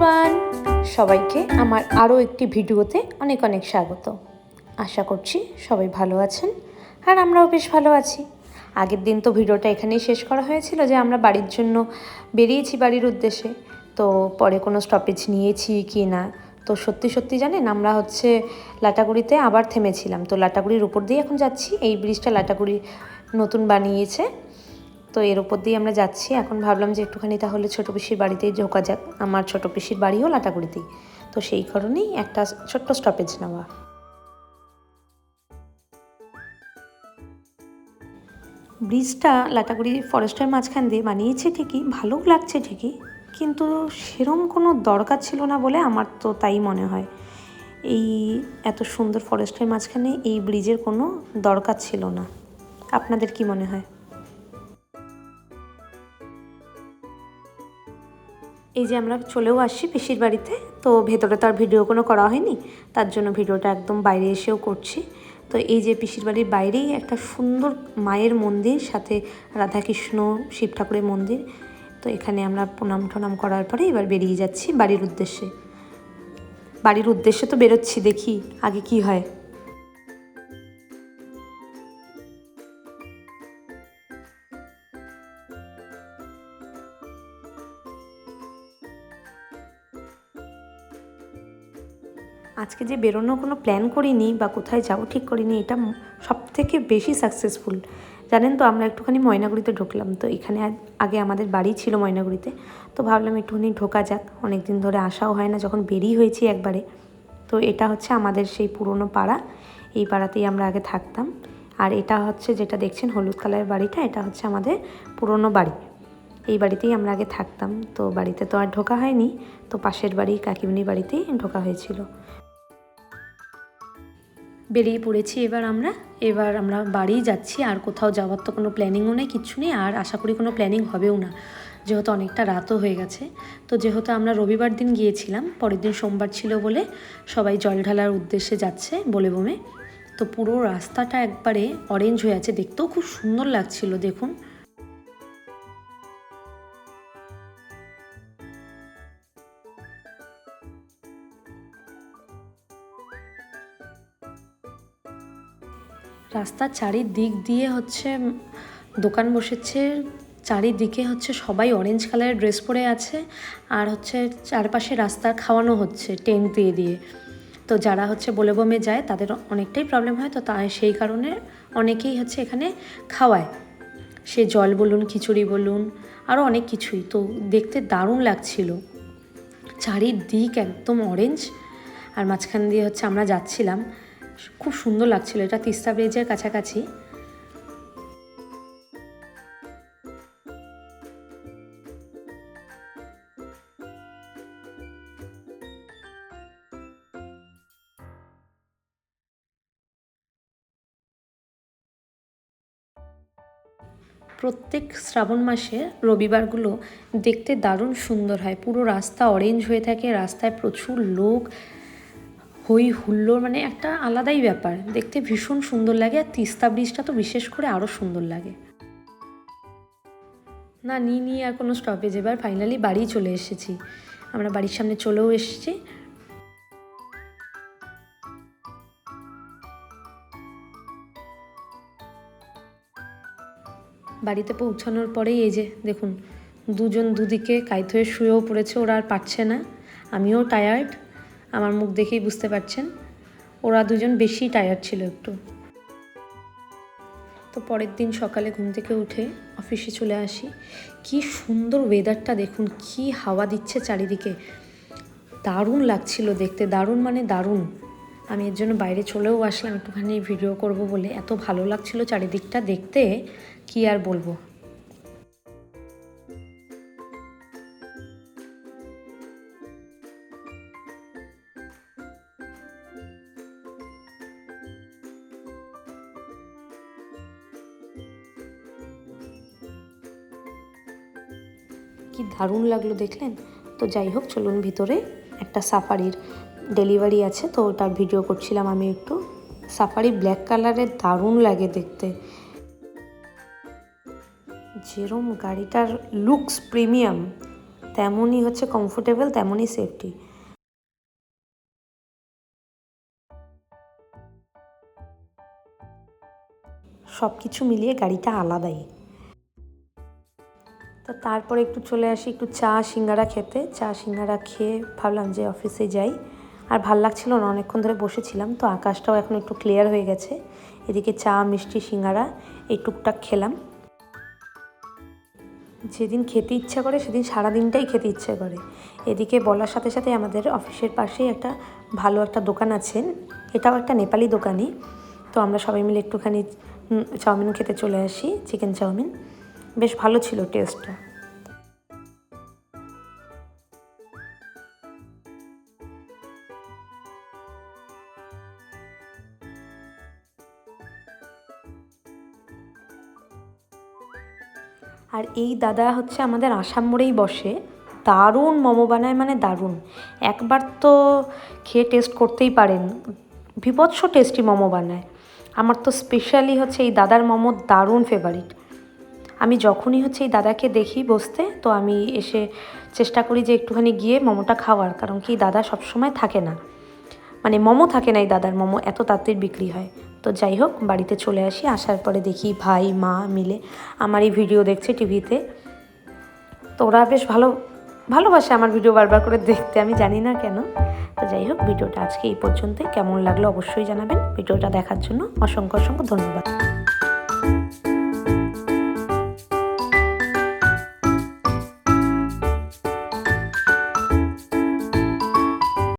Everyone, সবাইকে আমার আরও একটি ভিডিওতে অনেক অনেক স্বাগত। আশা করছি সবাই ভালো আছেন আর আমরাও বেশ ভালো আছি। আগের দিন তো ভিডিওটা এখানেই শেষ করা হয়েছিল যে আমরা বাড়ির জন্য বেরিয়েছি বাড়ির উদ্দেশ্যে, তো পরে কোনো স্টপেজ নিয়েছি কি না। তো সত্যি জানেন, আমরা লাটাগুড়িতে আবার থেমেছিলাম। তো লাটাগুড়ির উপর দিয়ে এখন যাচ্ছি। এই ব্রিজটা লাটাগুড়ি নতুন বানিয়েছে, তো এর উপর দিয়ে আমরা যাচ্ছি। এখন ভাবলাম যে একটুখানি তাহলে ছোটো পিসির বাড়িতেই ঢোকা যাক। আমার ছোটো পিসির বাড়িও লাটাগুড়িতেই, তো সেই কারণেই একটা ছোট্ট স্টপেজ নেওয়া। ব্রিজটা লাটাগুড়ি ফরেস্টের মাঝখান দিয়ে বানিয়েছে ঠিকই, ভালোও লাগছে ঠিকই, কিন্তু সেরম কোনো দরকার ছিল না বলে আমার তো তাই মনে হয়। এই এত সুন্দর ফরেস্টের মাঝখানে এই ব্রিজের কোনো দরকার ছিল না। আপনাদের কি মনে হয়? এই যে আমরা চলেও আসছি পিসির বাড়িতে, তো ভেতরে তো আর ভিডিও কোনো করা হয়নি, তার জন্য ভিডিওটা একদম বাইরে এসেও করছি। তো এই যে পিসির বাড়ির বাইরেই একটা সুন্দর মায়ের মন্দির, সাথে রাধাকৃষ্ণ শিব ঠাকুরের মন্দির। তো এখানে আমরা প্রণাম টনাম করার পরে এবার বেরিয়ে যাচ্ছি বাড়ির উদ্দেশ্যে তো বেরোচ্ছি, দেখি আগে কি হয়। আজকে যে বেরোনো কোনো প্ল্যান করিনি বা কোথায় যাবো ঠিক করিনি, এটা সবথেকে বেশি সাকসেসফুল। জানেন তো, আমরা একটুখানি ময়নাগুড়িতে ঢুকলাম। তো এখানে আগে আমাদের বাড়ি ছিল ময়নাগুড়িতে, তো ভাবলাম একটুখানি ঢোকা যাক, অনেক দিন ধরে আসাও হয় না, যখন বেরিয়ে হয়েছি একবারে। তো এটা হচ্ছে আমাদের সেই পুরনো পাড়া, এই পাড়াতেই আমরা আগে থাকতাম। আর এটা হচ্ছে যেটা দেখছেন হলুদ কালারের বাড়িটা, এটা হচ্ছে আমাদের পুরনো বাড়ি। এই বাড়িতেই আমরা আগে থাকতাম। তো বাড়িতে তো আর ঢোকা হয়নি, তো পাশের বাড়ি কাকিমনির বাড়িতেই ঢোকা হয়েছিল। বেরিয়ে পড়েছি এবার আমরা বাড়ি যাচ্ছি। আর কোথাও যাওয়ার তো কোনো প্ল্যানিংও নেই, কিচ্ছু নেই, আর আশা করি কোনো প্ল্যানিং হবেও না, যেহেতু অনেকটা রাতও হয়ে গেছে। তো যেহেতু আমরা রবিবার দিন গিয়েছিলাম, পরের দিন সোমবার ছিল বলে সবাই জল ঢালার উদ্দেশ্যে যাচ্ছে বলে বমে। তো পুরো রাস্তাটা একবারে অরেঞ্জ হয়ে আছে, দেখতেও খুব সুন্দর লাগছিল দেখুন। রাস্তার চারিদিক দিয়ে দোকান বসেছে, চারিদিকে সবাই অরেঞ্জ কালারের ড্রেস পরে আছে, আর চারপাশে রাস্তা খাওয়ানো হচ্ছে টেন্ট দিয়ে। তো যারা বলে বমে যায় তাদের অনেকটাই প্রবলেম হয়, তো সেই কারণে অনেকেই এখানে খাওয়ায়, সে জল বলুন, খিচুড়ি বলুন, আরও অনেক কিছুই। তো দেখতে দারুণ লাগছিল, চারিদিক একদম অরেঞ্জ। আর মাঝখান দিয়ে আমরা যাচ্ছিলাম, খুব সুন্দর লাগছিল। এটা তিস্তা ব্রিজের কাছাকাছি। প্রত্যেক শ্রাবণ মাসের রবিবারগুলো দেখতে দারুণ সুন্দর হয়, পুরো রাস্তা অরেঞ্জ হয়ে থাকে, রাস্তায় প্রচুর লোক, হই হুল্লোড়, মানে একটা আলাদাই ব্যাপার, দেখতে ভীষণ সুন্দর লাগে। আর তিস্তা ব্রিজটা তো বিশেষ করে আরও সুন্দর লাগে। না, নিয়ে আর কোনো স্টপেজ, এবার ফাইনালি বাড়ি চলে এসেছি। আমরা বাড়ির সামনে চলেও এসেছি। বাড়িতে পৌঁছানোর পরেই এই যে দেখুন, দুজন দুদিকে কাইত হয়ে শুয়েও পড়েছে, ওরা আর পারছে না। আমিও টায়ার্ড, আমার মুখ দেখেই বুঝতে পারছেন। ওরা দুজন বেশি টায়ার্ড ছিল একটু। তো পরের দিন সকালে ঘুম থেকে উঠে অফিসে চলে আসি। কি সুন্দর ওয়েদারটা দেখুন, কি হাওয়া দিচ্ছে চারিদিকে, দারুণ লাগছিল দেখতে, দারুণ মানে দারুণ। আমি এর জন্য বাইরে চলেও আসলাম একটুখানি ভিডিও করব বলে, এত ভালো লাগছিল চারিদিকটা দেখতে, কি আর বলবো। কি দারুণ লাগলো দেখলেন। তো যাই হোক, চলুন ভিতরে, একটা সাফারির ডেলিভারি আছে, তো ওটার ভিডিও করছিলাম আমি একটু। সাফারি ব্ল্যাক কালারের, দারুণ লাগে দেখতে, যেরম গাড়িটার লুকস প্রিমিয়াম, তেমনই হচ্ছে কমফোর্টেবল, তেমনই সেফটি। সব কিছু মিলিয়ে গাড়িটা আলাদাই। তো তারপরে একটু চলে আসি একটু চা সিঙ্গারা খেতে। চা সিঙ্গারা খেয়ে ভাবলাম যে অফিসে যাই। আর ভাল লাগছিল না, অনেকক্ষণ ধরে বসেছিলাম। তো আকাশটাও এখন একটু ক্লিয়ার হয়ে গেছে। এদিকে চা মিষ্টি সিঙ্গারা এই টুকটাক খেলাম। যেদিন খেতে ইচ্ছা করে সেদিন সারাদিনটাই খেতে ইচ্ছে করে। এদিকে বলার সাথে সাথে আমাদের অফিসের পাশেই একটা ভালো একটা দোকান আছে, এটাও একটা নেপালি দোকানই। তো আমরা সবাই মিলে একটুখানি চাউমিন খেতে চলে আসি, চিকেন চাউমিন। বেশ ভালো ছিল টেস্টটা। আর এই দাদা হচ্ছে আমাদের আসাম মোড়েই বসে। দারুণ মোমো বানায়, মানে দারুণ। একবার তো খেয়ে টেস্ট করতেই পারেন, বীভৎস টেস্টি মোমো বানায়। আমার তো স্পেশালি হচ্ছে এই দাদার মোমো দারুণ ফেভারিট। আমি যখনই হচ্ছে এই দাদাকে দেখি বসতে, তো আমি এসে চেষ্টা করি যে একটুখানি গিয়ে মোমোটা খাওয়ার, কারণ কি দাদা সবসময় থাকে না, মানে মোমো থাকে না এই দাদার, মোমো এত তাড়াতাড়ি বিক্রি হয়। তো যাই হোক, বাড়িতে চলে আসি। আসার পরে দেখি ভাই মা মিলে আমার এই ভিডিও দেখছে টিভিতে। তো ওরা বেশ ভালোবাসে আমার ভিডিও বারবার করে দেখতে, আমি জানি না কেন। তো যাই হোক, ভিডিওটা আজকে এই পর্যন্তই। কেমন লাগলো অবশ্যই জানাবেন। ভিডিওটা দেখার জন্য অসংখ্য ধন্যবাদ।